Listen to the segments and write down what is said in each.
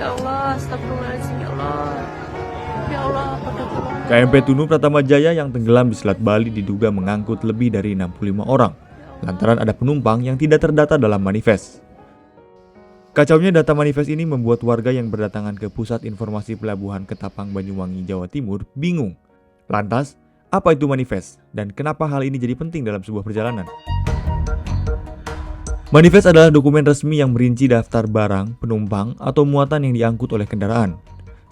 Ya Allah, astagfirullahaladzim, ya Allah. Ya Allah, pada tolong. KMP Tunu Pratamajaya yang tenggelam di Selat Bali diduga mengangkut lebih dari 65 orang, lantaran ada penumpang yang tidak terdata dalam manifest. Kacaunya data manifest ini membuat warga yang berdatangan ke Pusat Informasi Pelabuhan Ketapang, Banyuwangi, Jawa Timur bingung. Lantas, apa itu manifest dan kenapa hal ini jadi penting dalam sebuah perjalanan? Manifest adalah dokumen resmi yang merinci daftar barang, penumpang, atau muatan yang diangkut oleh kendaraan,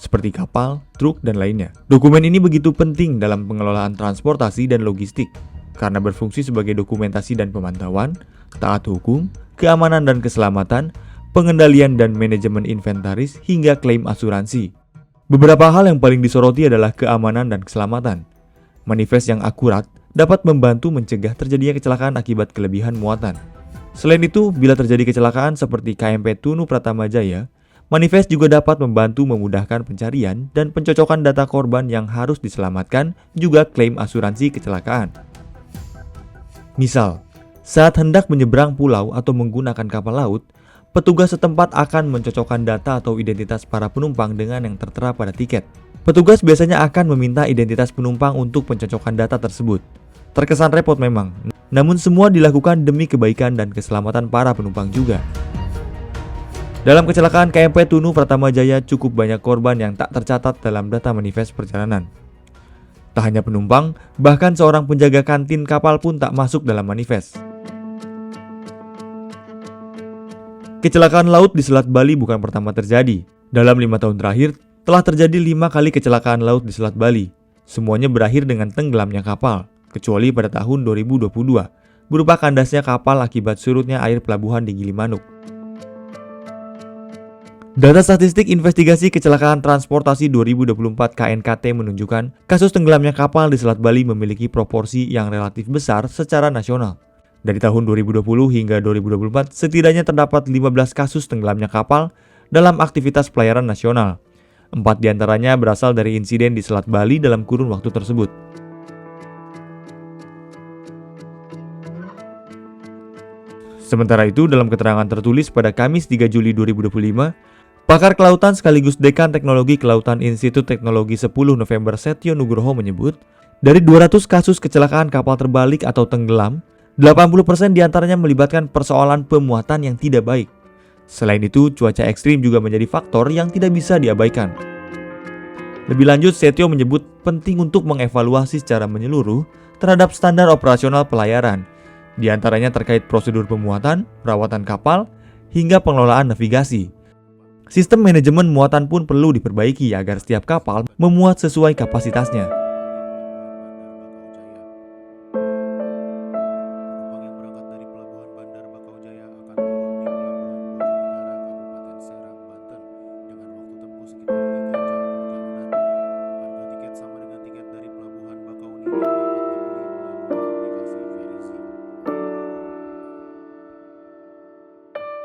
seperti kapal, truk, dan lainnya. Dokumen ini begitu penting dalam pengelolaan transportasi dan logistik, karena berfungsi sebagai dokumentasi dan pemantauan, taat hukum, keamanan dan keselamatan, pengendalian dan manajemen inventaris, hingga klaim asuransi. Beberapa hal yang paling disoroti adalah keamanan dan keselamatan. Manifest yang akurat dapat membantu mencegah terjadinya kecelakaan akibat kelebihan muatan. Selain itu, bila terjadi kecelakaan seperti KMP Tunu Pratamajaya, manifest juga dapat membantu memudahkan pencarian dan pencocokan data korban yang harus diselamatkan, juga klaim asuransi kecelakaan. Misal, saat hendak menyeberang pulau atau menggunakan kapal laut, petugas setempat akan mencocokkan data atau identitas para penumpang dengan yang tertera pada tiket. Petugas biasanya akan meminta identitas penumpang untuk pencocokan data tersebut. Terkesan repot memang, namun semua dilakukan demi kebaikan dan keselamatan para penumpang juga. Dalam kecelakaan KMP Tunu Pratamajaya cukup banyak korban yang tak tercatat dalam data manifest perjalanan. Tak hanya penumpang, bahkan seorang penjaga kantin kapal pun tak masuk dalam manifest. Kecelakaan laut di Selat Bali bukan pertama terjadi. Dalam 5 tahun terakhir, telah terjadi 5 kali kecelakaan laut di Selat Bali. Semuanya berakhir dengan tenggelamnya kapal, kecuali pada tahun 2022, berupa kandasnya kapal akibat surutnya air pelabuhan di Gilimanuk. Data statistik investigasi kecelakaan transportasi 2024 KNKT menunjukkan kasus tenggelamnya kapal di Selat Bali memiliki proporsi yang relatif besar secara nasional. Dari tahun 2020 hingga 2024, setidaknya terdapat 15 kasus tenggelamnya kapal dalam aktivitas pelayaran nasional. 4 diantaranya berasal dari insiden di Selat Bali dalam kurun waktu tersebut. Sementara itu, dalam keterangan tertulis pada Kamis 3 Juli 2025, pakar kelautan sekaligus Dekan Teknologi Kelautan Institut Teknologi 10 November Setyo Nugroho menyebut, dari 200 kasus kecelakaan kapal terbalik atau tenggelam, 80% diantaranya melibatkan persoalan pemuatan yang tidak baik. Selain itu, cuaca ekstrim juga menjadi faktor yang tidak bisa diabaikan. Lebih lanjut, Setyo menyebut penting untuk mengevaluasi secara menyeluruh terhadap standar operasional pelayaran, di antaranya terkait prosedur pemuatan, perawatan kapal, hingga pengelolaan navigasi. Sistem manajemen muatan pun perlu diperbaiki agar setiap kapal memuat sesuai kapasitasnya.